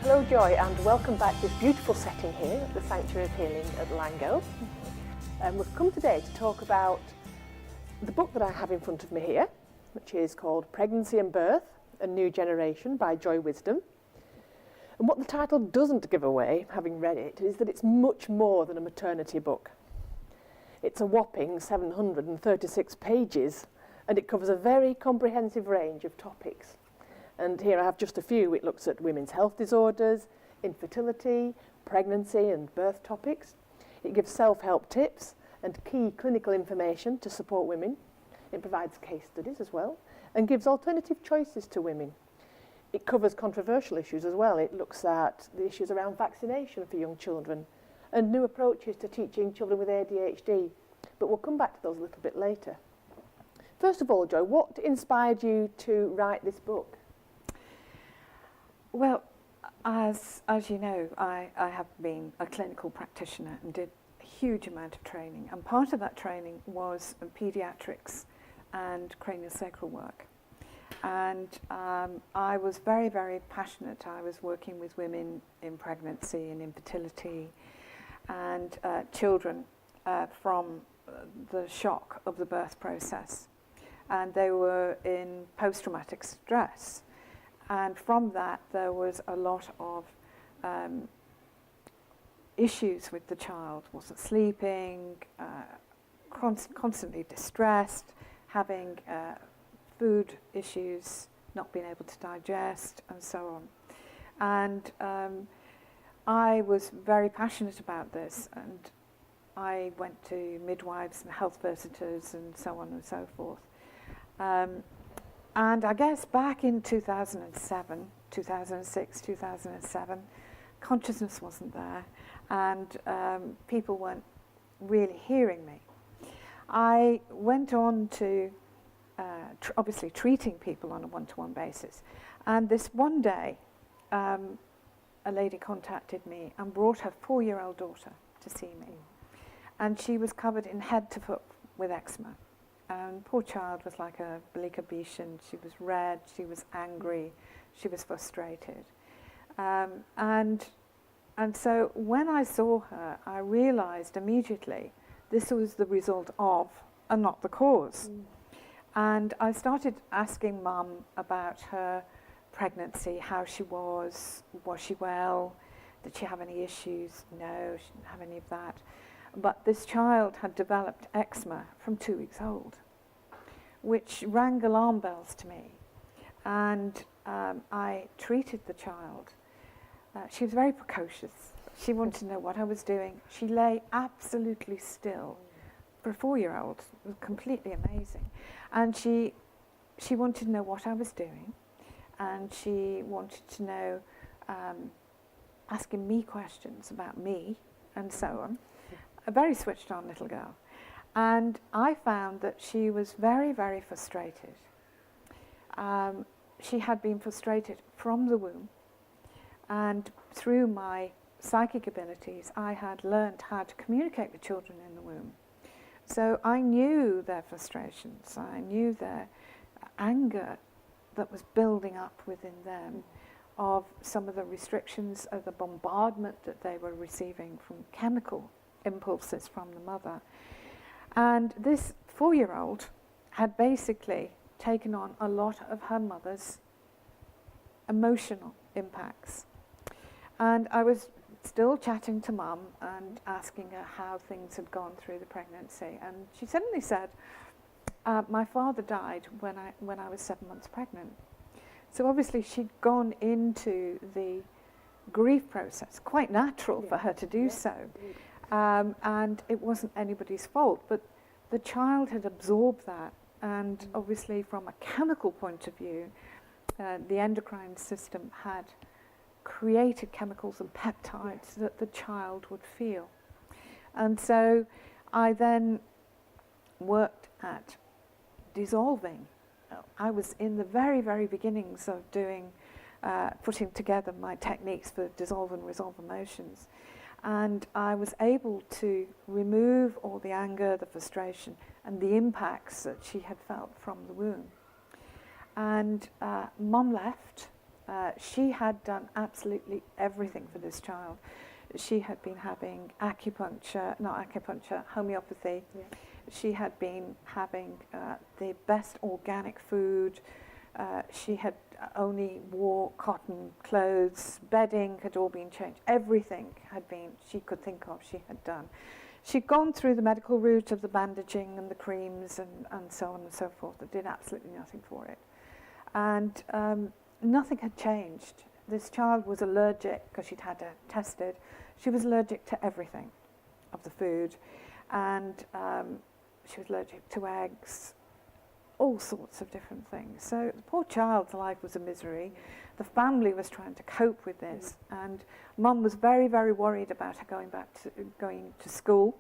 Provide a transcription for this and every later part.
Hello Joy, and welcome back to this beautiful setting here at the Sanctuary of Healing at Lango. We've come today to talk about the book that I have in front of me here, which is called Pregnancy and Birth, A New Generation by Joy Wisdom. And what the title doesn't give away, having read it, is that it's much more than a maternity book. It's a whopping 736 pages, and it covers a very comprehensive range of topics. And here I have just a few. It looks at women's health disorders, infertility, pregnancy and birth topics. It gives self-help tips and key clinical information to support women. It provides case studies as well and gives alternative choices to women. It covers controversial issues as well. It looks at the issues around vaccination for young children and new approaches to teaching children with ADHD. But we'll come back to those a little bit later. First of all, Jo, what inspired you to write this book? Well, as you know, I have been a clinical practitioner and did a huge amount of training. And part of that training was paediatrics and craniosacral work. And I was very, very passionate. I was working with women in pregnancy and infertility and children from the shock of the birth process. And they were in post-traumatic stress. And from that, there was a lot of issues with the child. Wasn't sleeping, constantly distressed, having food issues, not being able to digest, and so on. And I was very passionate about this, and I went to midwives and health visitors and so on and so forth. And I guess back in 2007, 2006, 2007, consciousness wasn't there, and people weren't really hearing me. I went on to obviously treating people on a one-to-one basis, and this one day, a lady contacted me and brought her 4-year-old daughter to see me, and she was covered in head to foot with eczema. And poor child was like a Belicabetian. She was red, she was angry, she was frustrated. And so when I saw her, I realized immediately this was the result of and not the cause. And I started asking Mum about her pregnancy, how she was she well, did she have any issues? No, she didn't have any of that. But this child had developed eczema from 2 weeks old, which rang alarm bells to me. And I treated the child. She was very precocious. She wanted to know what I was doing. She lay absolutely still. For a 4-year-old, it was completely amazing. And she wanted to know what I was doing. And she wanted to know, asking me questions about me and so on. A very switched on little girl. And I found that she was very, very frustrated. She had been frustrated from the womb, and through my psychic abilities, I had learned how to communicate with children in the womb. So I knew their frustrations, I knew their anger that was building up within them, of some of the restrictions of the bombardment that they were receiving from chemical impulses from the mother. And this 4-year-old had basically taken on a lot of her mother's emotional impacts. And I was still chatting to Mum and asking her how things had gone through the pregnancy. And she suddenly said, my father died when I was 7 months pregnant. So obviously she'd gone into the grief process, quite natural for her to do so. And it wasn't anybody's fault, but the child had absorbed that, and obviously from a chemical point of view, the endocrine system had created chemicals and peptides that the child would feel. And so I then worked at dissolving. I was in the very, very beginnings of doing, putting together my techniques for dissolve and resolve emotions. And I was able to remove all the anger, the frustration, and the impacts that she had felt from the womb. And Mum left, She had done absolutely everything for this child. She had been having homeopathy. Yeah. She had been having the best organic food. She had only wore cotton clothes. Bedding had all been changed. Everything had been she could think of, she had done. She'd gone through the medical route of the bandaging and the creams and so on and so forth. That did absolutely nothing for it. And nothing had changed. This child was allergic, because she'd had her tested. She was allergic to everything of the food. And she was allergic to eggs, all sorts of different things. So the poor child's life was a misery. The family was trying to cope with this. And Mum was very, very worried about her going to school.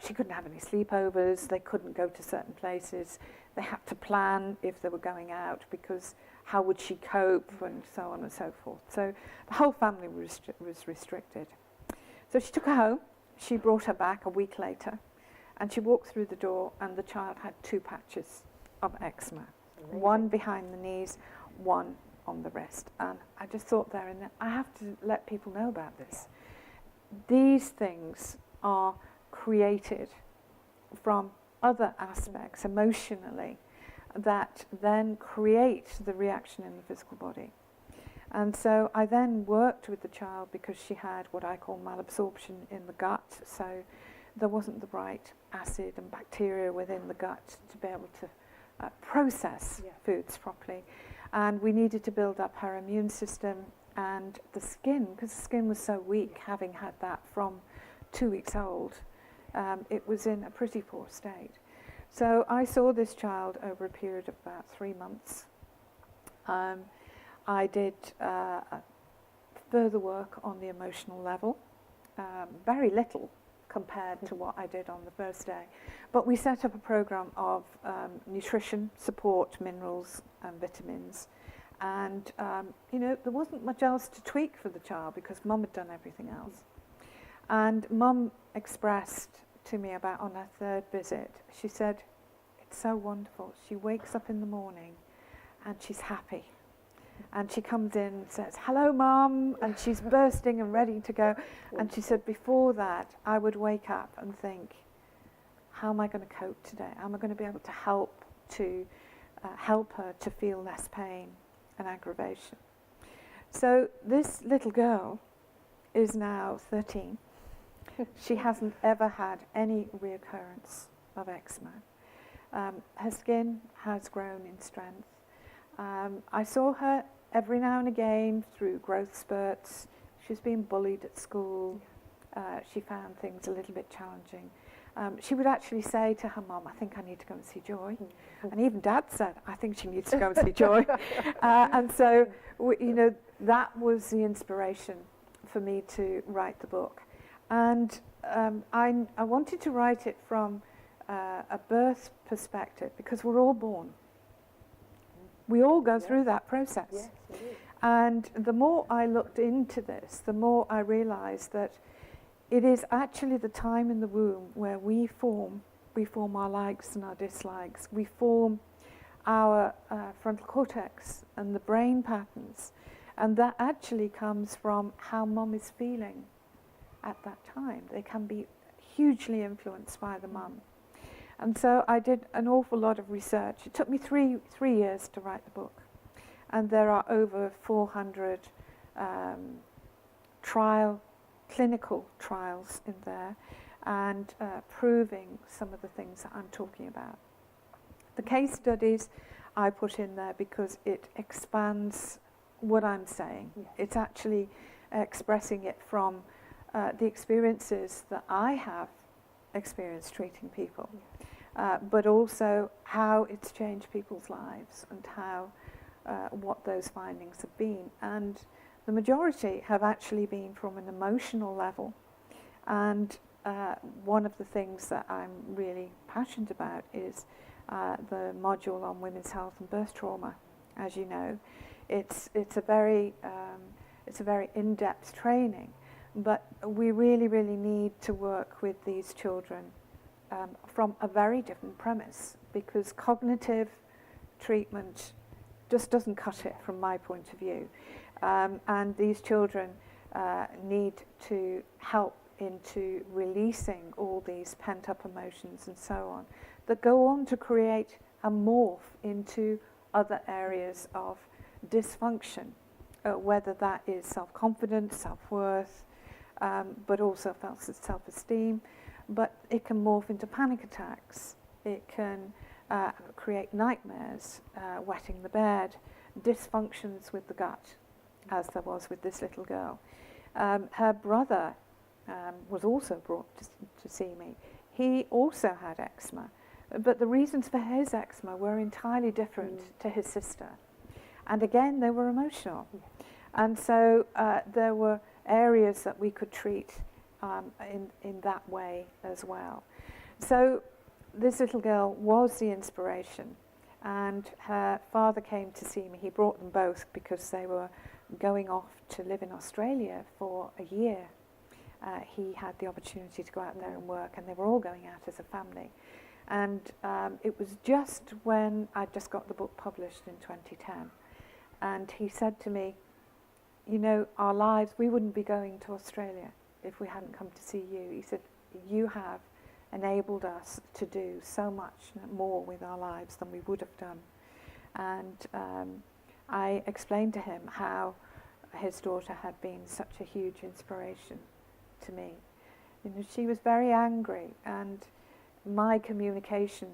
She couldn't have any sleepovers. They couldn't go to certain places. They had to plan if they were going out, because how would she cope, and so on and so forth. So the whole family was restricted. So she took her home. She brought her back a week later, and she walked through the door, and the child had 2 patches of eczema. Amazing. One behind the knees, one on the wrist. And I just thought there and then, I have to let people know about this. These things are created from other aspects emotionally that then create the reaction in the physical body. And so I then worked with the child, because she had what I call malabsorption in the gut. So there wasn't the right acid and bacteria within the gut to be able to process foods properly. And we needed to build up her immune system and the skin, because the skin was so weak, having had that from 2 weeks old. It was in a pretty poor state. So I saw this child over a period of about 3 months. I did further work on the emotional level, very little compared to what I did on the first day. But we set up a program of nutrition, support, minerals and vitamins. And, there wasn't much else to tweak for the child, because Mum had done everything else. And Mum expressed to me about on her 3rd visit, she said, it's so wonderful. She wakes up in the morning and she's happy. And she comes in and says, hello, Mum, and she's bursting and ready to go. And she said, before that, I would wake up and think, how am I going to cope today? How am I going to be able to help her to feel less pain and aggravation? So this little girl is now 13. She hasn't ever had any reoccurrence of eczema. Her skin has grown in strength. I saw her every now and again through growth spurts. She's been bullied at school. She found things a little bit challenging. She would actually say to her mum, I think I need to go and see Joy. And even Dad said, I think she needs to go and see Joy. And so, that was the inspiration for me to write the book. And I wanted to write it from a birth perspective, because we're all born. We all go through that process. Yes, we do. And the more I looked into this, the more I realised that it is actually the time in the womb where we form our likes and our dislikes. We form our frontal cortex and the brain patterns. And that actually comes from how Mum is feeling at that time. They can be hugely influenced by the mum. And so I did an awful lot of research. It took me three years to write the book. And there are over 400 clinical trials in there, and proving some of the things that I'm talking about. The case studies I put in there because it expands what I'm saying. Yes. It's actually expressing it from the experiences that I have experienced treating people, but also how it's changed people's lives and how what those findings have been. And the majority have actually been from an emotional level. And one of the things that I'm really passionate about is the module on women's health and birth trauma. As you know, it's a very in-depth training, but we really need to work with these children from a very different premise, because cognitive treatment just doesn't cut it from my point of view. And these children need to help into releasing all these pent-up emotions and so on, that go on to create a morph into other areas of dysfunction, whether that is self-confidence, self-worth, but also self-esteem. But it can morph into panic attacks. It can create nightmares, wetting the bed, dysfunctions with the gut, as there was with this little girl. Her brother was also brought to see me. He also had eczema, but the reasons for his eczema were entirely different to his sister. And again, they were emotional. And so there were areas that we could treat in that way as well. So this little girl was the inspiration, and her father came to see me. He brought them both because they were going off to live in Australia for a year. He had the opportunity to go out there and work, and they were all going out as a family. And it was just when I just got the book published in 2010. And he said to me, you know, our lives, we wouldn't be going to Australia if we hadn't come to see you. He said, you have enabled us to do so much more with our lives than we would have done. And I explained to him how his daughter had been such a huge inspiration to me. You know, she was very angry, and my communication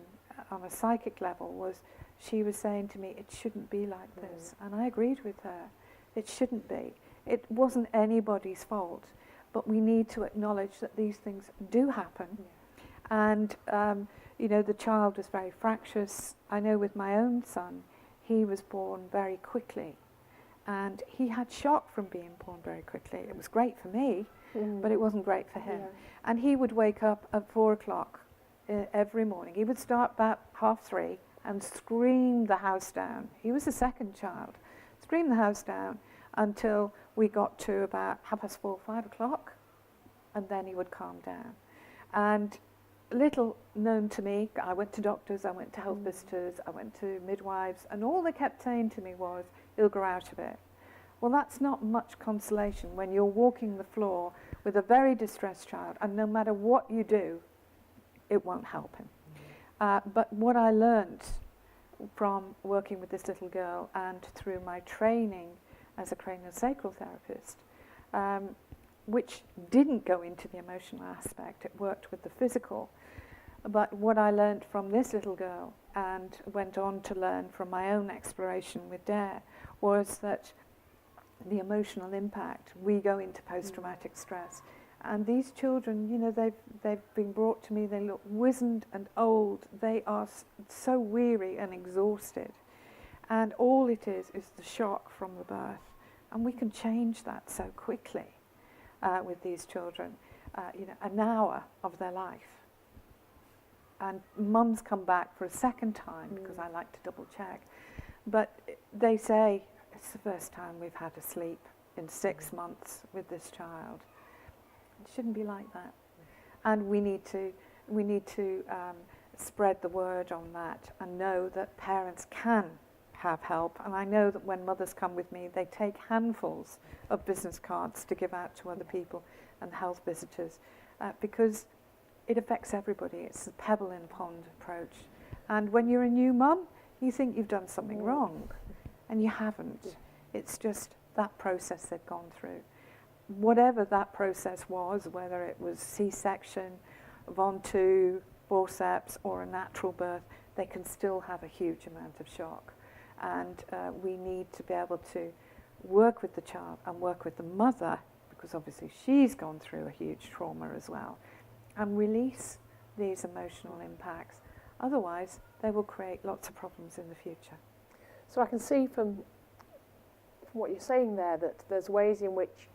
on a psychic level was, she was saying to me, it shouldn't be like this. And I agreed with her. It shouldn't be. It wasn't anybody's fault, but we need to acknowledge that these things do happen. And, you know, the child was very fractious. I know with my own son, he was born very quickly, and he had shock from being born very quickly. It was great for me, but it wasn't great for him. And he would wake up at 4 o'clock every morning. He would start about 3:30 and scream the house down. He was the second child. Scream the house down until we got to about 4:30, 5 o'clock, and then he would calm down. And little known to me, I went to doctors, I went to health visitors, I went to midwives, and all they kept saying to me was, he'll grow out of it. Well, that's not much consolation when you're walking the floor with a very distressed child, and no matter what you do, it won't help him. But what I learned from working with this little girl and through my training as a craniosacral therapist, which didn't go into the emotional aspect, it worked with the physical. But what I learned from this little girl, and went on to learn from my own exploration with Dare, was that the emotional impact, we go into post-traumatic stress. And these children, you know, they've been brought to me, they look wizened and old, they are so weary and exhausted. And all it is the shock from the birth. And we can change that so quickly with these children, you know, an hour of their life. And mums come back for a second time, because I like to double check. But they say, it's the first time we've had a sleep in 6 months with this child. It shouldn't be like that. And we need to spread the word on that, and know that parents can have help. And I know that when mothers come with me, they take handfuls of business cards to give out to other people and health visitors, because it affects everybody. It's a pebble in a pond approach. And when you're a new mum, you think you've done something wrong, and you haven't. It's just that process they've gone through. Whatever that process was, whether it was C-section, Von-2, forceps, or a natural birth, they can still have a huge amount of shock. And we need to be able to work with the child and work with the mother, because obviously she's gone through a huge trauma as well, and release these emotional impacts. Otherwise, they will create lots of problems in the future. So I can see from what you're saying there that there's ways in which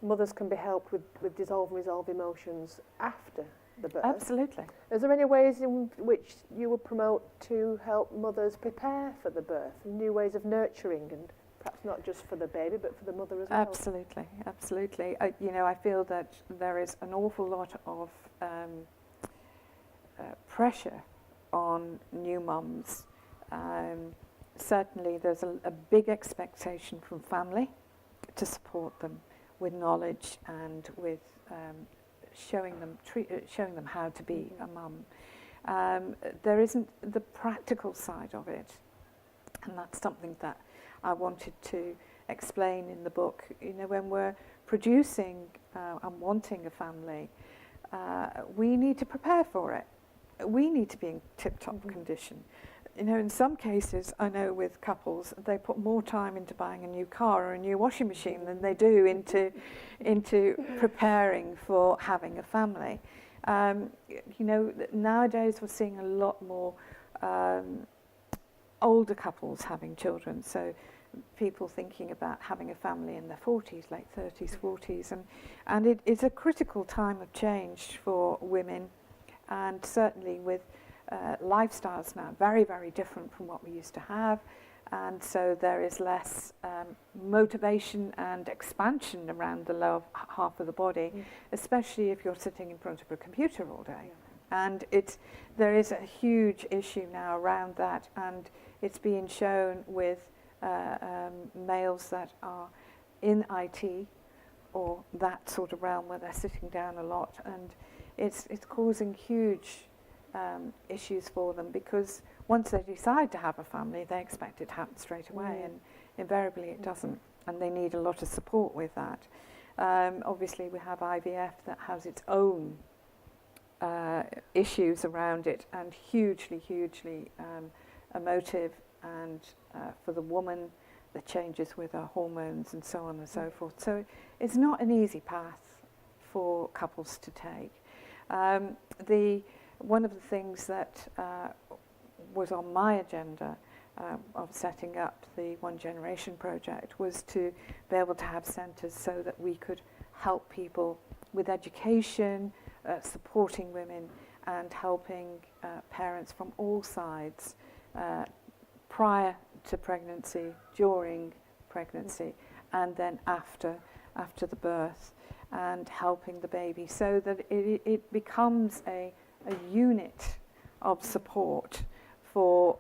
mothers can be helped with dissolve and resolve emotions after the birth. Absolutely. Is there any ways in which you would promote to help mothers prepare for the birth, new ways of nurturing, and perhaps not just for the baby but for the mother as well? Absolutely, absolutely. You know, I feel that there is an awful lot of pressure on new mums certainly there's a big expectation from family to support them with knowledge and with showing them how to be a mum. There isn't the practical side of it, and that's something that I wanted to explain in the book. You know, when we're producing and wanting a family, we need to prepare for it. We need to be in tip-top condition. You know, in some cases, I know with couples, they put more time into buying a new car or a new washing machine than they do into preparing for having a family. You know, nowadays we're seeing a lot more older couples having children, so people thinking about having a family in their 40s, late 30s, 40s, and it is a critical time of change for women, and certainly with lifestyles now very, very different from what we used to have, and so there is less motivation and expansion around the lower half of the body, especially if you're sitting in front of a computer all day. And there is a huge issue now around that, and it's being shown with males that are in IT or that sort of realm where they're sitting down a lot, and it's causing huge issues for them, because once they decide to have a family, they expect it to happen straight away, and invariably it doesn't, and they need a lot of support with that. Obviously we have IVF that has its own issues around it, and hugely emotive, and for the woman, the changes with her hormones and so on and so forth. So it's not an easy path for couples to take. One of the things that was on my agenda of setting up the One Generation project was to be able to have centres so that we could help people with education, supporting women, and helping parents from all sides prior to pregnancy, during pregnancy, and then after the birth, and helping the baby so that it becomes a unit of support for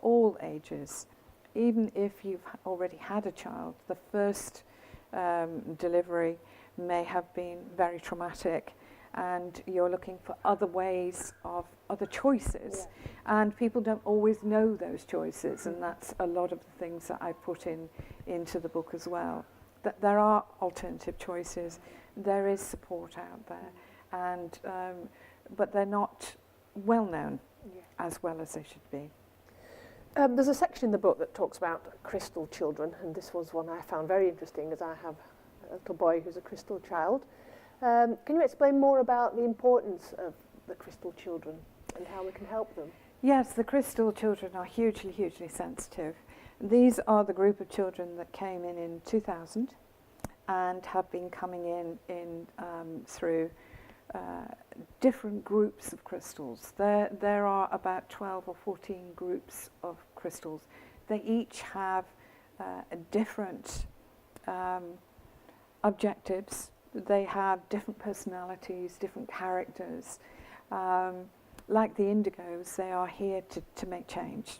all ages. Even if you've already had a child, the first delivery may have been very traumatic, and you're looking for other ways of other choices, and people don't always know those choices, and that's a lot of the things that I put into the book as well, that there are alternative choices, there is support out there, and but they're not well known as well as they should be. There's a section in the book that talks about crystal children, and this was one I found very interesting, as I have a little boy who's a crystal child. Can you explain more about the importance of the crystal children and how we can help them? Yes, the crystal children are hugely sensitive. These are the group of children that came in 2000 and have been coming in through different groups of crystals. There are about 12 or 14 groups of crystals. They each have different objectives. They have different personalities, different characters. Like the indigos, they are here to make change.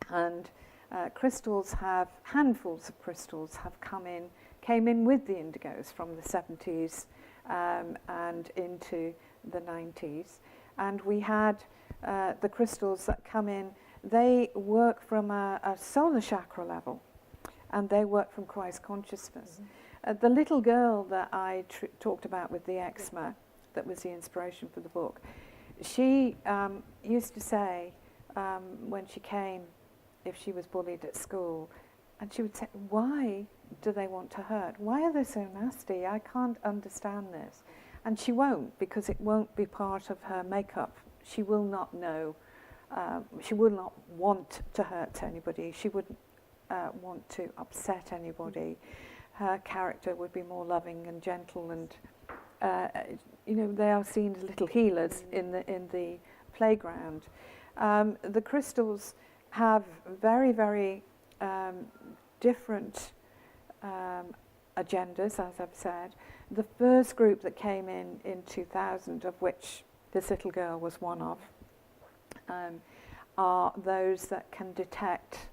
And crystals handfuls of crystals have came in with the indigos from the 70s and into the 90s. And we had the crystals that come in, they work from a solar chakra level, and they work from Christ consciousness. The little girl that I talked about with the eczema, that was the inspiration for the book, she used to say when she came, if she was bullied at school, and she would say, why do they want to hurt? Why are they so nasty? I can't understand this. And she won't, because it won't be part of her makeup. She will not know. She will not want to hurt anybody. She wouldn't want to upset anybody. Her character would be more loving and gentle, and they are seen as little healers in the playground. The crystals have very different agendas, as I've said. The first group that came in 2000, of which this little girl was one of, are those that can detect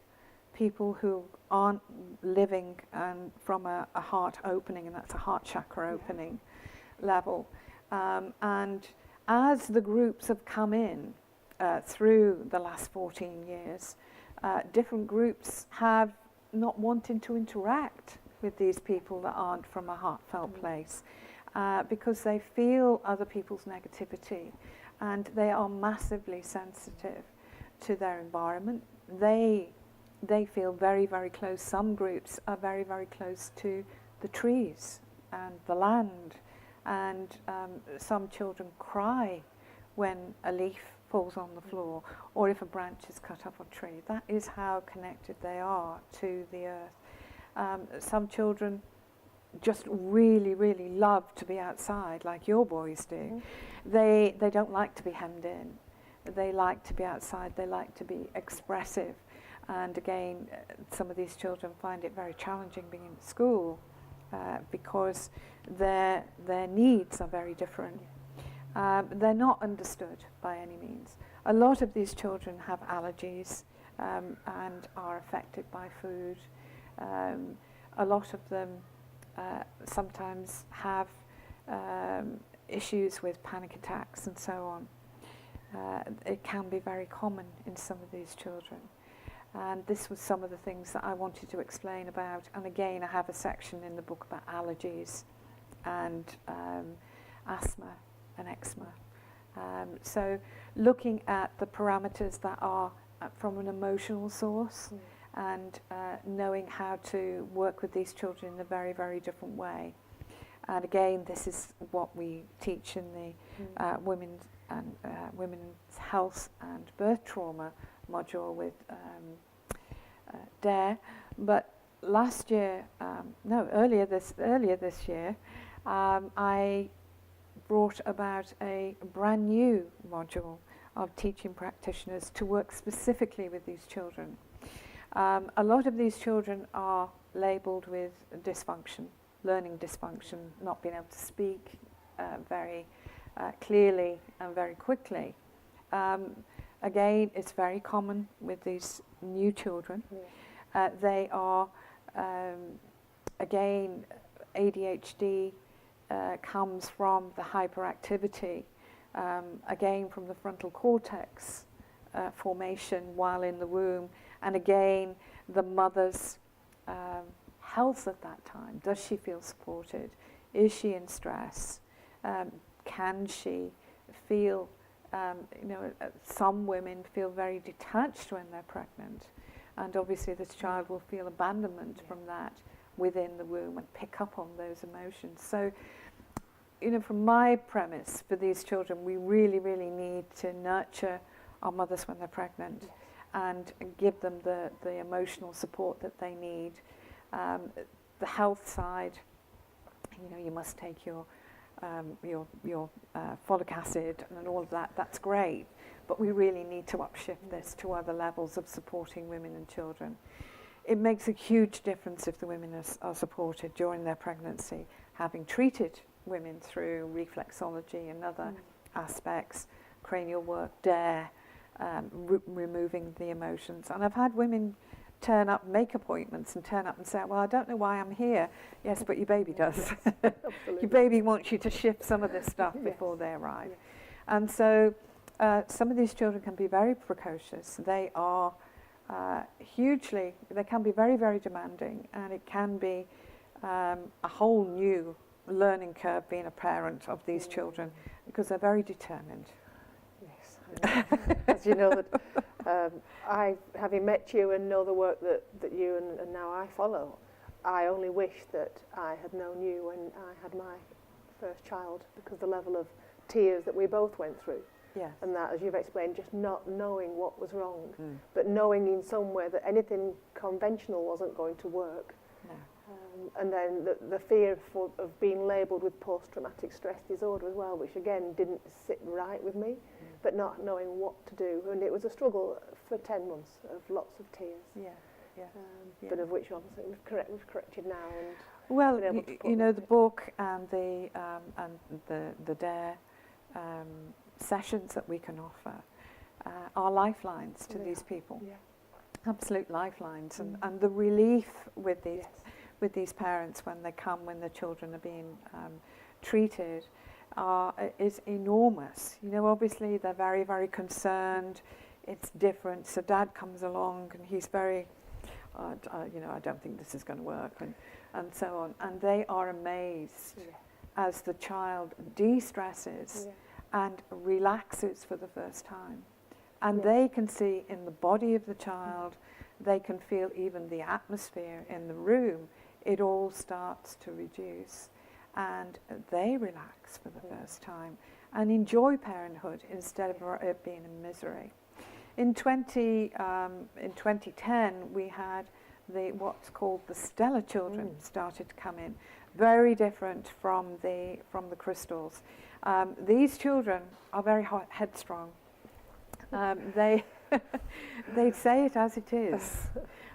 people who aren't living and from a heart opening, and that's a heart chakra opening level. And as the groups have come in through the last 14 years, different groups have not wanted to interact with these people that aren't from a heartfelt place, because they feel other people's negativity, and they are massively sensitive to their environment. They feel very, very close. Some groups are very, very close to the trees and the land, and some children cry when a leaf falls on the floor or if a branch is cut off a tree. That is how connected they are to the earth. Some children just really, really love to be outside, like your boys do. They don't like to be hemmed in. They like to be outside. They like to be expressive. And again, some of these children find it very challenging being in school because their needs are very different. They're not understood by any means. A lot of these children have allergies and are affected by food. A lot of them sometimes have issues with panic attacks and so on. It can be very common in some of these children. And this was some of the things that I wanted to explain about. And again, I have a section in the book about allergies and asthma and eczema. So looking at the parameters that are from an emotional source and knowing how to work with these children in a very, very different way. And again, this is what we teach in the women's health and birth trauma module with DARE. But last year, earlier this year, I brought about a brand new module of teaching practitioners to work specifically with these children. A lot of these children are labelled with dysfunction, learning dysfunction, not being able to speak very clearly and very quickly. Again, it's very common with these new children. They are, again, ADHD comes from the hyperactivity, again from the frontal cortex formation while in the womb, and again the mother's health at that time. Does she feel supported? Is she in stress? Can she feel, some women feel very detached when they're pregnant, and obviously this child will feel abandonment from that within the womb and pick up on those emotions. So, from my premise for these children, we really, really need to nurture our mothers when they're pregnant and give them the emotional support that they need. The health side, you must take your folic acid and all of that. That's great, but we really need to upshift this to other levels of supporting women and children. It makes a huge difference if the women are supported during their pregnancy, having treated women through reflexology and other aspects, cranial work, DARE, removing the emotions. And I've had women turn up, make appointments and turn up and say, well, I don't know why I'm here. Yes, but your baby does. Your baby wants you to shift some of this stuff before they arrive. And so some of these children can be very precocious. They are they can be very, very demanding, and it can be a whole new learning curve being a parent of these children, because they're very determined. Yes, as you know, that I, having met you and know the work that you and now I follow, I only wish that I had known you when I had my first child, because the level of tears that we both went through. Yes. And that, as you've explained, just not knowing what was wrong, but knowing in some way that anything conventional wasn't going to work. No. And then the fear of being labelled with post-traumatic stress disorder as well, which again didn't sit right with me, but not knowing what to do. And it was a struggle for 10 months of lots of tears. But of which obviously we've corrected now. And well, the book and the DARE sessions that we can offer are lifelines to They these are. people. Yeah. Absolute lifelines, and the relief with these Yes. with these parents when they come, when their children are being treated, is enormous. You know, obviously they're very, very concerned. It's different. So dad comes along and he's very, you know, I don't think this is going to work, and so on. And they are amazed as the child de-stresses and relaxes for the first time. And they can see in the body of the child, they can feel even the atmosphere in the room, it all starts to reduce. And they relax for the first time and enjoy parenthood instead of it being a misery. In 2010, we had what's called the Stellar children started to come in, very different from the crystals. These children are very headstrong. They say it as it is,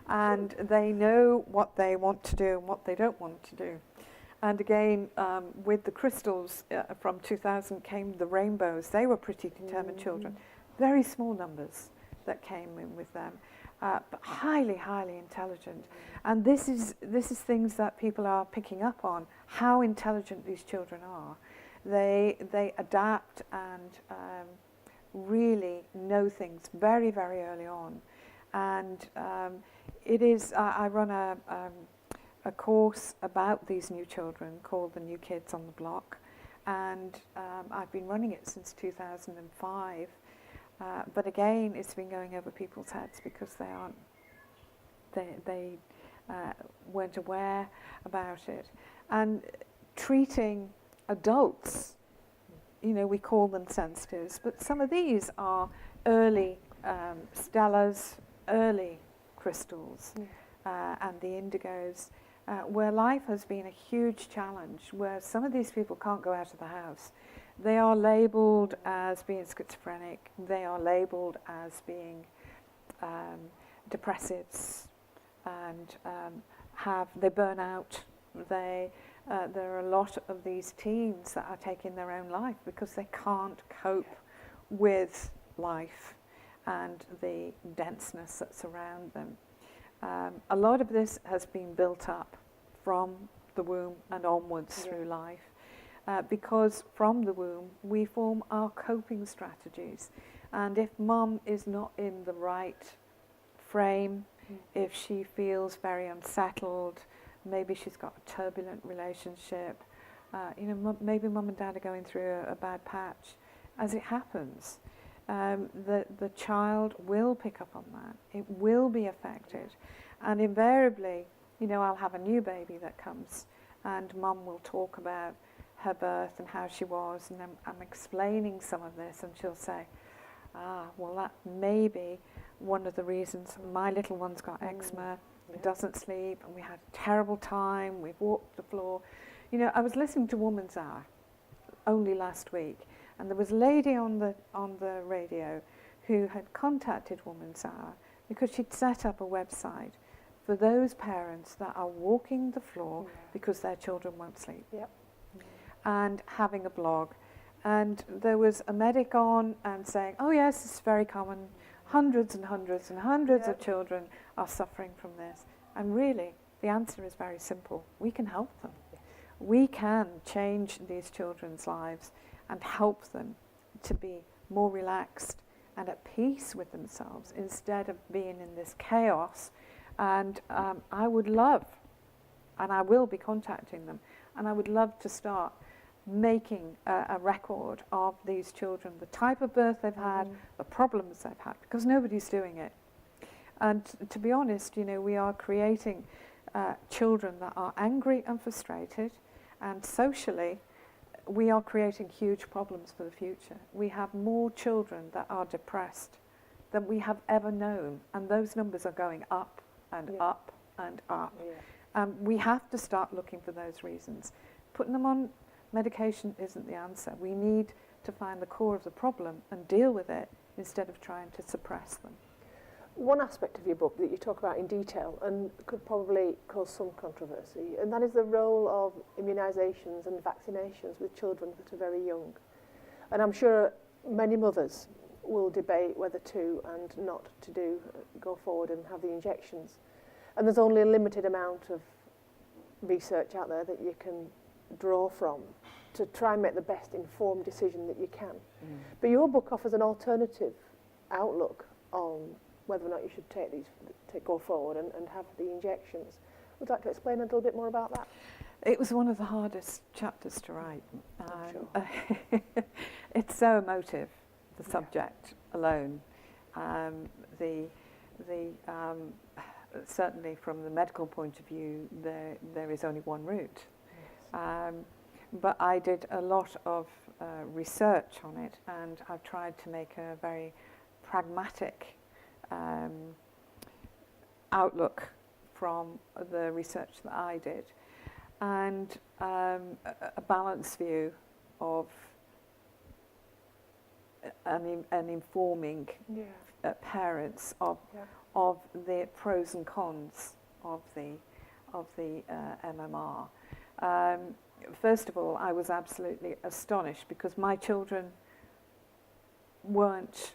and they know what they want to do and what they don't want to do. And again, with the crystals from 2000 came the rainbows. They were pretty determined children, very small numbers that came in with them, but highly, highly intelligent. And this is things that people are picking up on, how intelligent these children are. They adapt and really know things very, very early on. And it is, I run a course about these new children called the New Kids on the Block, and I've been running it since 2005. But again, it's been going over people's heads because they weren't aware about it. And treating adults, you know, we call them sensitives, but some of these are early stellars, early crystals, and the indigos, where life has been a huge challenge, where some of these people can't go out of the house. They are labelled as being schizophrenic, they are labelled as being depressives, and they burn out. There are a lot of these teens that are taking their own life because they can't cope with life and the denseness that's around them. A lot of this has been built up from the womb and onwards through life, because from the womb we form our coping strategies. And if mum is not in the right frame, if she feels very unsettled, maybe she's got a turbulent relationship, you know, maybe mum and dad are going through a bad patch, as it happens, the child will pick up on that. It will be affected. And invariably, you know, I'll have a new baby that comes and mum will talk about her birth and how she was, and I'm explaining some of this, and she'll say, well, that may be one of the reasons my little one's got eczema, doesn't sleep, and we had a terrible time, we've walked the floor. You know, I was listening to Woman's Hour only last week, and there was a lady on the radio who had contacted Woman's Hour because she'd set up a website for those parents that are walking the floor because their children won't sleep, and having a blog. And there was a medic on and saying, oh yes, it's very common, hundreds and hundreds and hundreds of children are suffering from this. And really, the answer is very simple. We can help them. We can change these children's lives and help them to be more relaxed and at peace with themselves instead of being in this chaos. And I would love, and I will be contacting them, and I would love to start making a record of these children, the type of birth they've had, the problems they've had, because nobody's doing it. And to be honest, you know, we are creating children that are angry and frustrated, and socially we are creating huge problems for the future. We have more children that are depressed than we have ever known, and those numbers are going up and up and up. We have to start looking for those reasons. Putting them on medication isn't the answer. We need to find the core of the problem and deal with it instead of trying to suppress them. One aspect of your book that you talk about in detail and could probably cause some controversy, and that is the role of immunisations and vaccinations with children that are very young. And I'm sure many mothers will debate whether to and not to go forward and have the injections. And there's only a limited amount of research out there that you can draw from to try and make the best informed decision that you can. But your book offers an alternative outlook on whether or not you should go forward and have the injections. Would you like to explain a little bit more about that? It was one of the hardest chapters to write. Sure. It's so emotive, the subject alone. Certainly from the medical point of view, there is only one route. But I did a lot of research on it, and I've tried to make a very pragmatic outlook from the research that I did, and a balanced view of and informing parents of the pros and cons of the MMR. First of all, I was absolutely astonished because my children weren't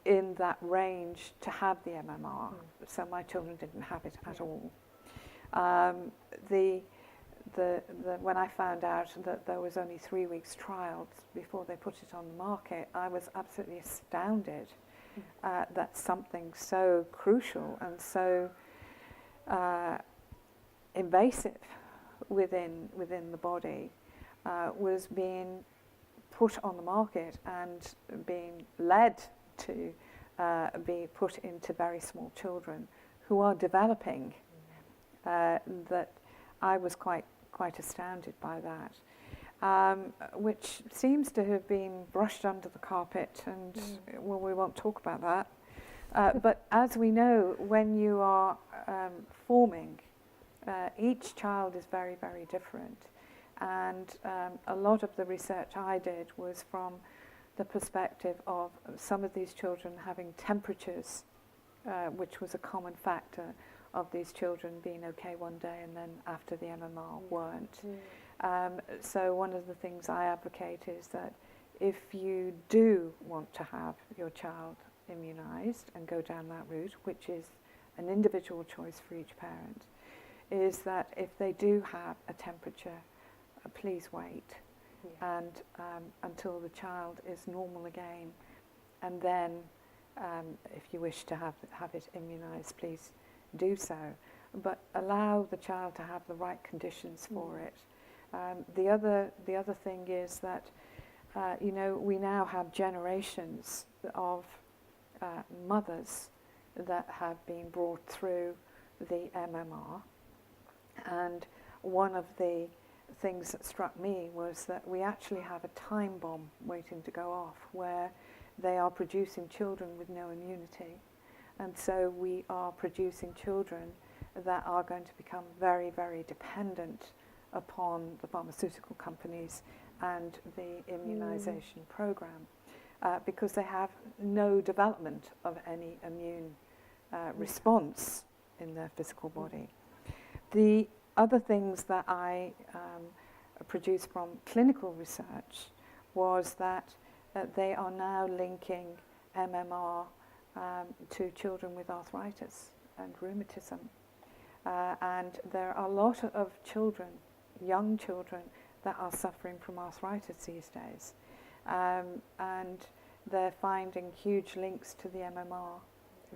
in that range to have the MMR, so my children didn't have it at all. When I found out that there was only 3 weeks trials before they put it on the market, I was absolutely astounded that something so crucial and so invasive within the body was being put on the market and being led to be put into very small children who are developing. That I was quite astounded by that, which seems to have been brushed under the carpet, and well, we won't talk about that. But as we know, when you are forming, each child is very, very different. And a lot of the research I did was from the perspective of some of these children having temperatures, which was a common factor of these children being okay one day and then after the MMR weren't. So one of the things I advocate is that if you do want to have your child immunised and go down that route, which is an individual choice for each parent, is that if they do have a temperature, please wait and until the child is normal again, and then if you wish to have it immunised, please do so, but allow the child to have the right conditions for it. The other thing is that we now have generations of mothers that have been brought through the MMR, and one of the things that struck me was that we actually have a time bomb waiting to go off where they are producing children with no immunity. And so we are producing children that are going to become very, very dependent upon the pharmaceutical companies and the immunization program because they have no development of any immune response in their physical body. The other things that I produced from clinical research was that they are now linking MMR to children with arthritis and rheumatism. And there are a lot of children, young children, that are suffering from arthritis these days. And they're finding huge links to the MMR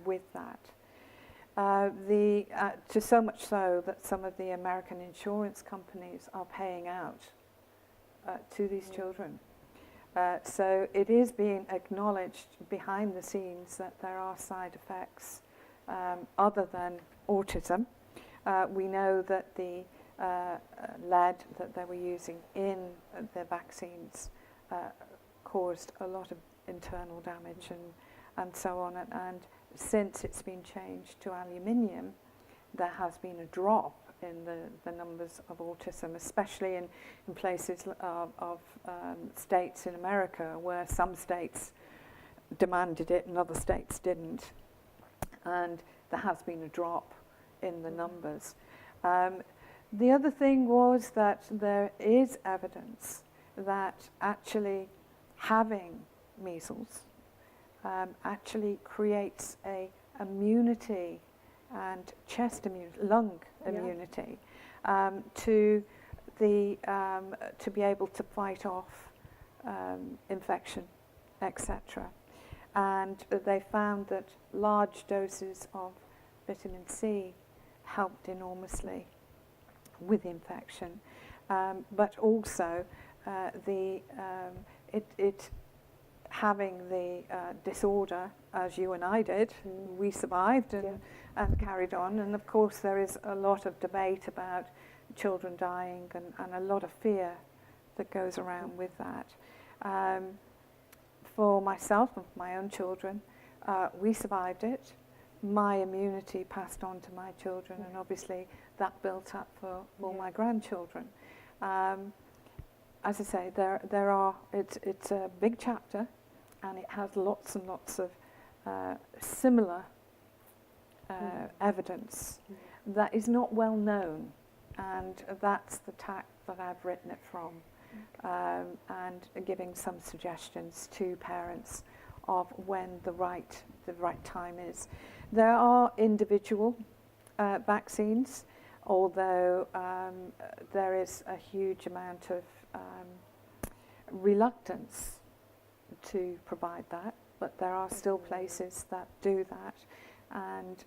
with that. To so much so that some of the American insurance companies are paying out to these children. So it is being acknowledged behind the scenes that there are side effects other than autism. We know that the lead that they were using in their vaccines caused a lot of internal damage and so on. And since it's been changed to aluminium, there has been a drop in the numbers of autism, especially in places of states in America where some states demanded it and other states didn't. And there has been a drop in the numbers. The other thing was that there is evidence that actually having measles actually creates a immunity and chest immunity, lung immunity, to be able to fight off infection, etc. And they found that large doses of vitamin C helped enormously with infection, but also it having the disorder, as you and I did, we survived and carried on. And of course there is a lot of debate about children dying and a lot of fear that goes around with that. For myself and for my own children, we survived it. My immunity passed on to my children, and obviously that built up for all my grandchildren. As I say, it's a big chapter, and it has lots and lots of similar evidence that is not well known, and that's the tack that I've written it from, and giving some suggestions to parents of when the right time is. There are individual vaccines, although there is a huge amount of reluctance to provide that, but there are still places that do that, and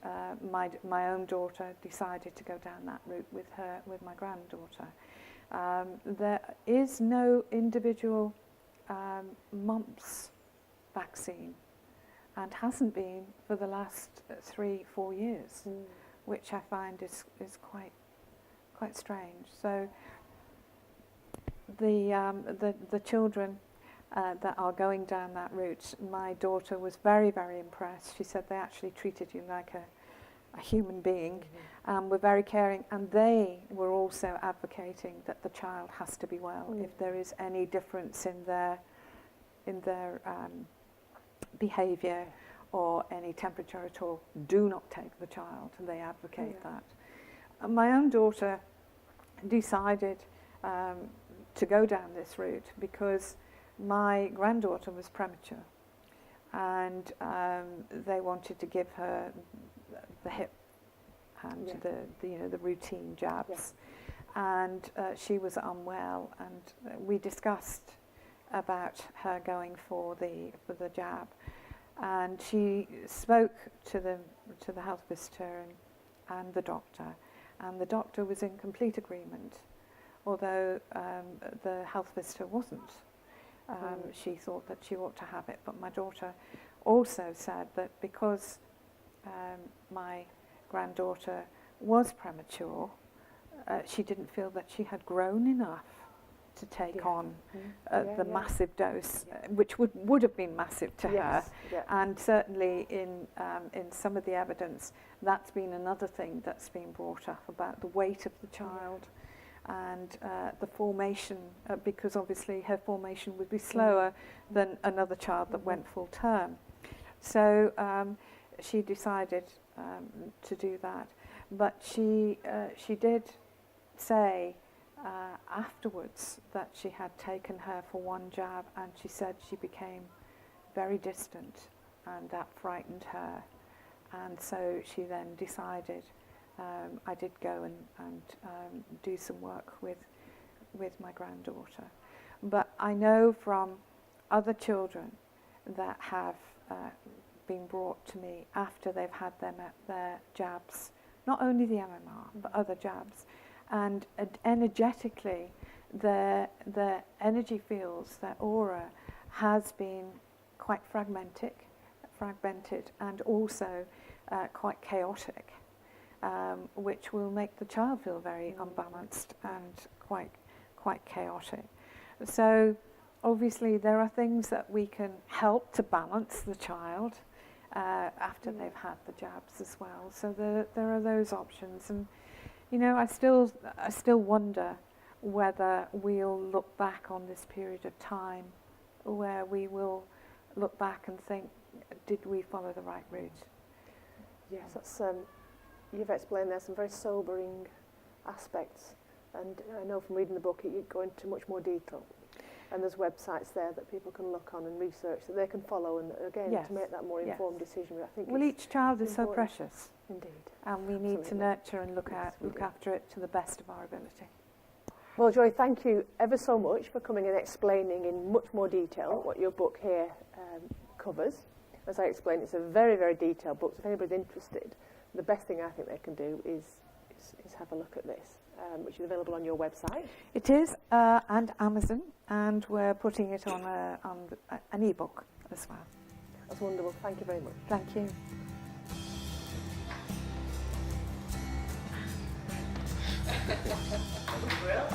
my own daughter decided to go down that route with my granddaughter. There is no individual mumps vaccine, and hasn't been for the last 3-4 years, which I find is quite strange. So the children that are going down that route, my daughter was very, very impressed. She said they actually treated you like a human being, were very caring, and they were also advocating that the child has to be well. If there is any difference in their behaviour or any temperature at all, do not take the child, and they advocate that. And my own daughter decided to go down this route because my granddaughter was premature, and they wanted to give her the hip and the routine jabs, and she was unwell, and we discussed about her going for the jab, and she spoke to the health visitor and the doctor was in complete agreement, although the health visitor wasn't. She thought that she ought to have it, but my daughter also said that because my granddaughter was premature, she didn't feel that she had grown enough to take on the massive dose, which would have been massive to her. And certainly in some of the evidence, that's been another thing that's been brought up about the weight of the child and the formation, because obviously her formation would be slower than another child that went full term. So she decided to do that, but she did say afterwards that she had taken her for one jab, and she said she became very distant, and that frightened her, and so she then decided. I did go and do some work with my granddaughter, but I know from other children that have been brought to me after they've had their jabs, not only the MMR but other jabs, and energetically their energy fields, their aura has been quite fragmented and also quite chaotic. Which will make the child feel very unbalanced and quite chaotic. So obviously there are things that we can help to balance the child after they've had the jabs as well. So there are those options, and I still wonder whether we'll look back on this period of time where we will look back and think, did we follow the right route? Yes, that's you've explained there some very sobering aspects, and I know from reading the book you go into much more detail. And there's websites there that people can look on and research that they can follow, and again, Yes. to make that more informed decision. I think Well, each child is so important. precious, Indeed. and we need to Absolutely. nurture and look Absolutely. after it to the best of our ability. Well, Joy, thank you ever so much for coming and explaining in much more detail what your book here covers. As I explained, it's a very, very detailed book, so if anybody's interested, the best thing I think they can do is have a look at this, which is available on your website. It is, and Amazon, and we're putting it on an e-book as well. That's wonderful. Thank you very much. Thank you. Well,